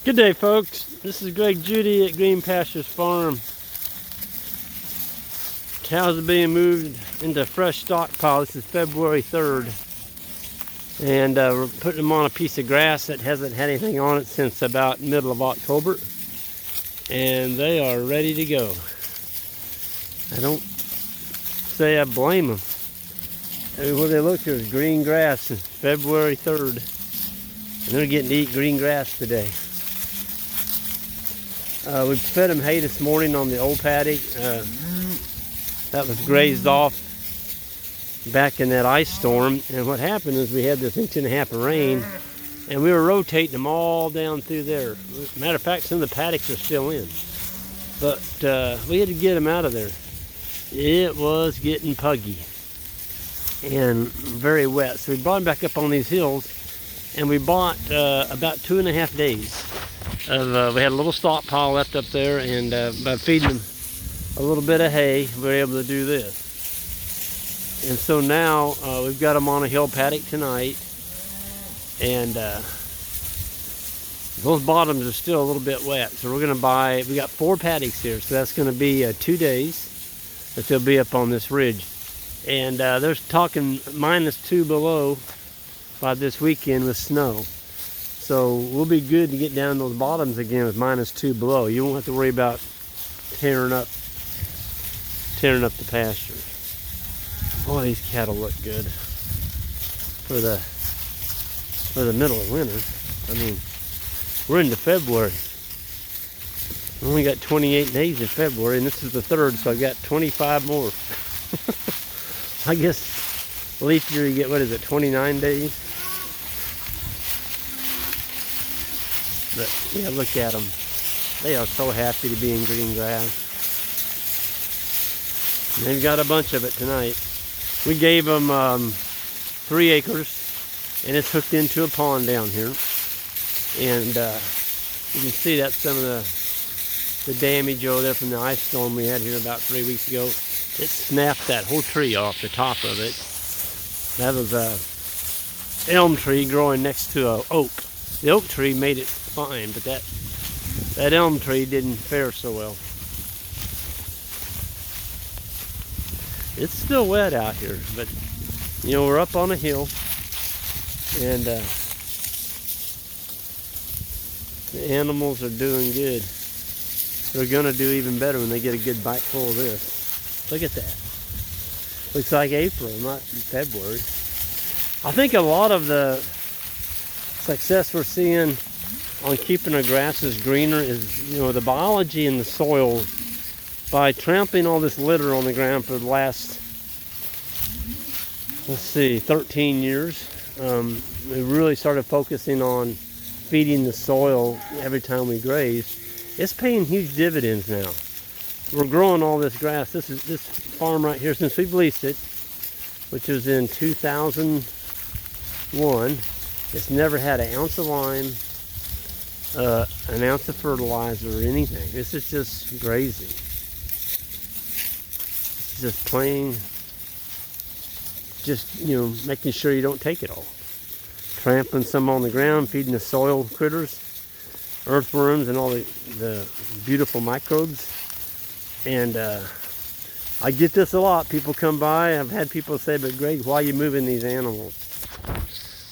Good day, folks. This is Greg Judy at Green Pastures Farm. Cows are being moved into fresh stockpile. This is February 3rd. And we're putting them on a piece of grass that hasn't had anything on it since about middle of October. And they are ready to go. I don't say I blame them. Everywhere they look, there's green grass. It's February 3rd. And they're getting to eat green grass today. We fed them hay this morning on the old paddock. That was grazed off back in that ice storm. And what happened is we had this 1.5 inches of rain, and we were rotating them all down through there. Matter of fact, some of the paddocks are still in. But we had to get them out of there. It was getting puggy and very wet. So we brought them back up on these hills, and we bought about 2.5 days. We had a little stockpile left up there, and by feeding them a little bit of hay, we were able to do this. And so now we've got them on a hill paddock tonight, and those bottoms are still a little bit wet. So we're going to buy, we got 4 paddocks here, so that's going to be 2 days that they'll be up on this ridge. And they're talking -2 below by this weekend with snow. So we'll be good to get down those bottoms again with -2 below. You won't have to worry about tearing up the pasture. Boy, these cattle look good for the middle of winter. I mean, we're into February. We only got 28 days in February, and this is the 3rd, so I got 25 more. I guess leap year you get, what is it, 29 days? But yeah, look at them. They are so happy to be in green grass. And they've got a bunch of it tonight. We gave them 3 acres, and it's hooked into a pond down here. And you can see that's some of the damage over there from the ice storm we had here about 3 weeks ago. It snapped that whole tree off the top of it. That was a elm tree growing next to an oak. The oak tree made it fine, but that elm tree didn't fare so well. It's still wet out here, but you know, we're up on a hill, and the animals are doing good. They're gonna do even better when they get a good bite full of this. Look at that. Looks like April, not February. I think a lot of the success we're seeing on keeping our grasses greener is, you know, the biology in the soil. By trampling all this litter on the ground for the last, let's see, 13 years, we really started focusing on feeding the soil every time we graze. It's paying huge dividends now. We're growing all this grass. This farm right here, since we've leased it, which was in 2001, it's never had an ounce of lime, an ounce of fertilizer or anything. This is just grazing. This is just plain, just, you know, making sure you don't take it all. Trampling some on the ground, feeding the soil critters, earthworms, and all the beautiful microbes. And I get this a lot. People come by. I've had people say, "But Greg, why are you moving these animals?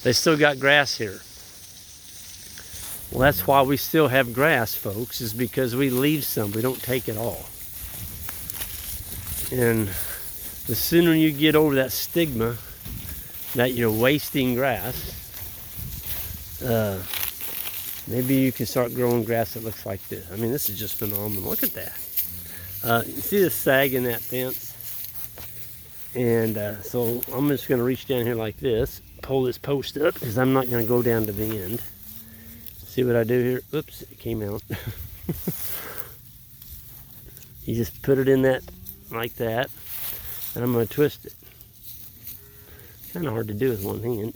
They still got grass here." Well, that's why we still have grass, folks, is because we leave some. We don't take it all. And the sooner you get over that stigma that you're wasting grass, maybe you can start growing grass that looks like this. I mean, this is just phenomenal. Look at that. You see the sag in that fence? And so I'm just going to reach down here like this, pull this post up, because I'm not going to go down to the end. See what I do here? Oops, it came out. You just put it in that like that, and I'm going to twist it. Kind of hard to do with one hand.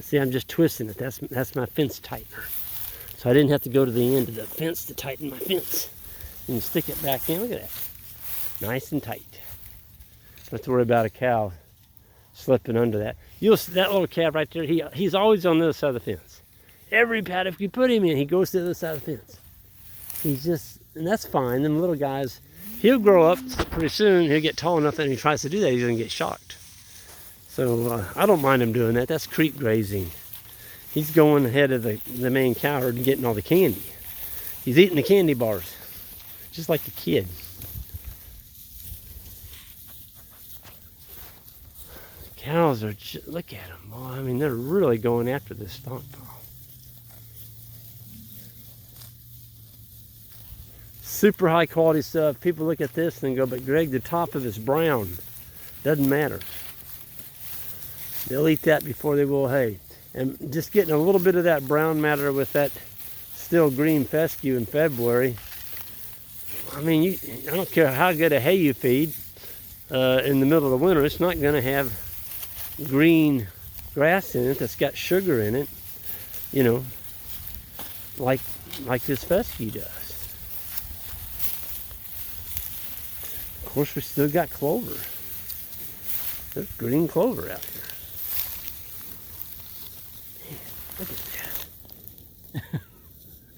See, I'm just twisting it. That's my fence tightener. So I didn't have to go to the end of the fence to tighten my fence. And you stick it back in. Look at that. Nice and tight. Don't have to worry about a cow slipping under that. That little calf right there, he's always on the other side of the fence. every paddock we put him in, he goes to the other side of the fence. He's just, and that's fine. Them little guys, he'll grow up pretty soon. He'll get tall enough that when he tries to do that, he's gonna get shocked. So I don't mind him doing that. That's creep grazing. He's going ahead of the main cow herd and getting all the candy. He's eating the candy bars, just like a kid. Cows are, look at them. Oh, I mean, they're really going after this stockpile. Super high quality stuff. People look at this and go, but Greg, the top of it's brown. Doesn't matter. They'll eat that before they will hay. And just getting a little bit of that brown matter with that still green fescue in February. I mean, I don't care how good a hay you feed in the middle of the winter, it's not going to have green grass in it that's got sugar in it, you know, like this fescue does. Of course, we still got clover. There's green clover out here. Man, look at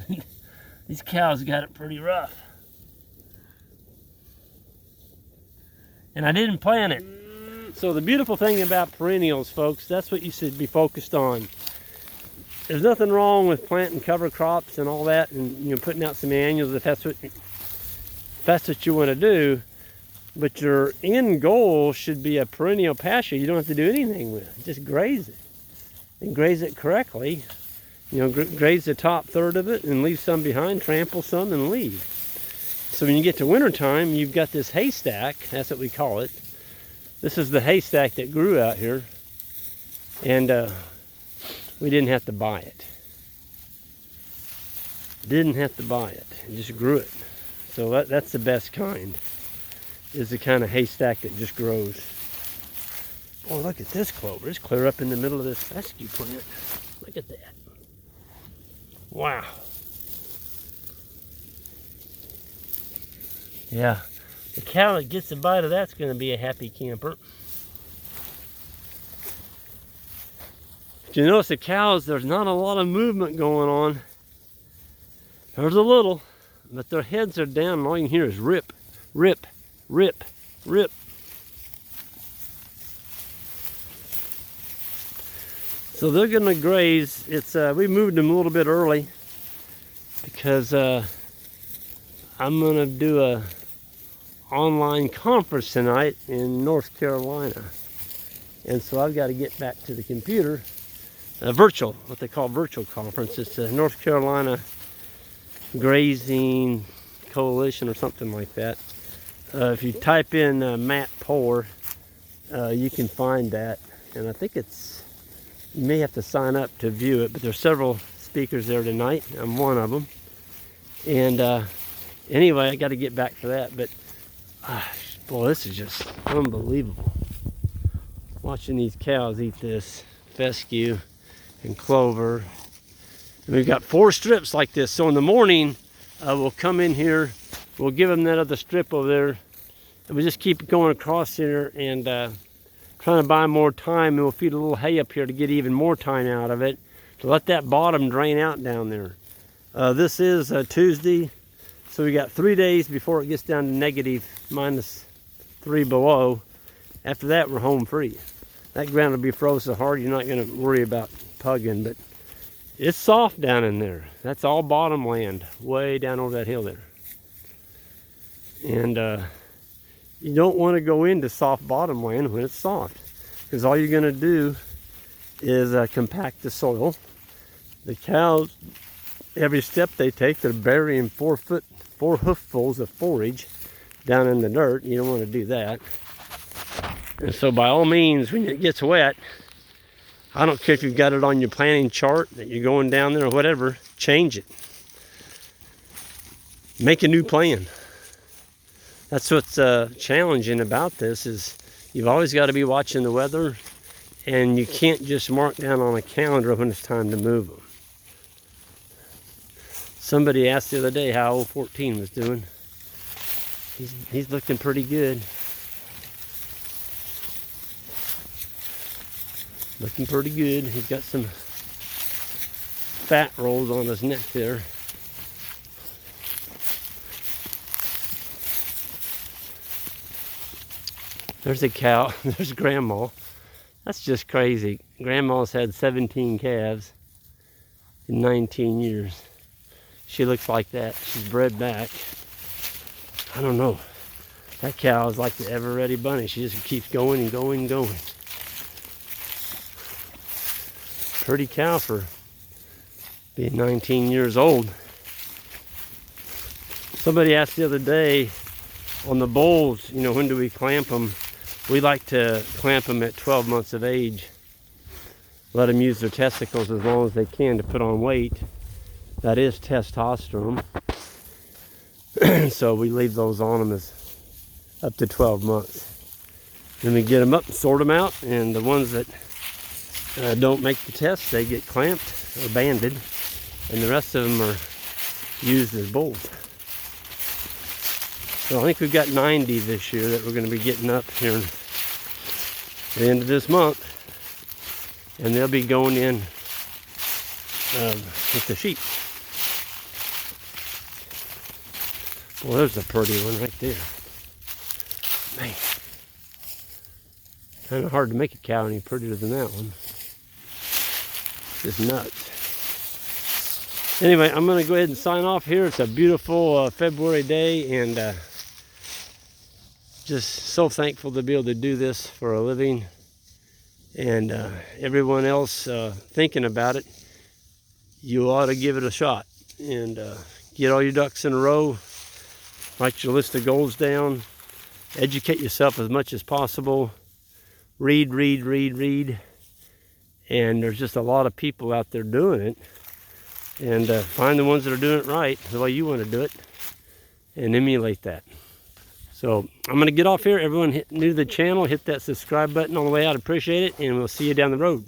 that. These cows got it pretty rough. And I didn't plant it. So the beautiful thing about perennials, folks, that's what you should be focused on. There's nothing wrong with planting cover crops and all that, and you know, putting out some annuals if that's what you want to do. But your end goal should be a perennial pasture you don't have to do anything with. Just graze it, and graze it correctly. You know, graze the top third of it and leave some behind, trample some and leave. So when you get to wintertime, you've got this haystack, that's what we call it. This is the haystack that grew out here, and we didn't have to buy it. Didn't have to buy it, it just grew it. So that's the best kind, is the kind of haystack that just grows. Oh, look at this clover. It's clear up in the middle of this fescue plant. Look at that. Wow. Yeah, the cow that gets a bite of that's going to be a happy camper. But you notice the cows, there's not a lot of movement going on. There's a little, but their heads are down and all you can hear is rip, rip, rip, rip. So they're going to graze. It's we moved them a little bit early because I'm going to do a online conference tonight in North Carolina, and so I've got to get back to the computer. Virtual, what they call virtual conference. It's a North Carolina Grazing Coalition or something like that. If you type in Matt Poehler, you can find that, and I think you may have to sign up to view it, but there's several speakers there tonight. I'm one of them, and anyway, I got to get back to that, but boy, this is just unbelievable. Watching these cows eat this fescue and clover. And we've got 4 strips like this. So in the morning, we'll come in here, we'll give them that other strip over there, and we just keep going across here and trying to buy more time, and we'll feed a little hay up here to get even more time out of it, to let that bottom drain out down there. This is Tuesday. So we got 3 days before it gets down to -3 below. After that, we're home free. That ground will be frozen hard. You're not going to worry about pugging, but it's soft down in there. That's all bottom land, way down over that hill there. And you don't want to go into soft bottom land when it's soft, because all you're going to do is compact the soil. The cows, every step they take, they're burying 4 hooffuls of forage down in the dirt. You don't want to do that. And so by all means, when it gets wet, I don't care if you've got it on your planting chart that you're going down there or whatever, change it. Make a new plan. That's what's challenging about this, is you've always got to be watching the weather, and you can't just mark down on a calendar when it's time to move them. Somebody asked the other day how old 14 was doing. He's looking pretty good. Looking pretty good. He's got some fat rolls on his neck there. There's a cow. There's Grandma. That's just crazy. Grandma's had 17 calves in 19 years. She looks like that. She's bred back. I don't know. That cow is like the ever ready bunny. She just keeps going and going and going. Pretty cow for being 19 years old. Somebody asked the other day on the bulls, you know, when do we clamp them? We like to clamp them at 12 months of age. Let them use their testicles as long as they can to put on weight. That is testosterone. So we leave those on them as up to 12 months. Then we get them up and sort them out, and the ones that don't make the test, they get clamped or banded, and the rest of them are used as bulls. So I think we've got 90 this year that we're going to be getting up here at the end of this month, and they'll be going in with the sheep. Well, there's a pretty one right there. Man, kind of hard to make a cow any prettier than that one. Just nuts. Anyway, I'm going to go ahead and sign off here. It's a beautiful February day, and just so thankful to be able to do this for a living. And everyone else thinking about it, you ought to give it a shot and get all your ducks in a row. Write your list of goals down. Educate yourself as much as possible. Read. And there's just a lot of people out there doing it. And find the ones that are doing it right, the way you want to do it, and emulate that. So I'm going to get off here. Everyone new to the channel, hit that subscribe button on the way out. Appreciate it, and we'll see you down the road.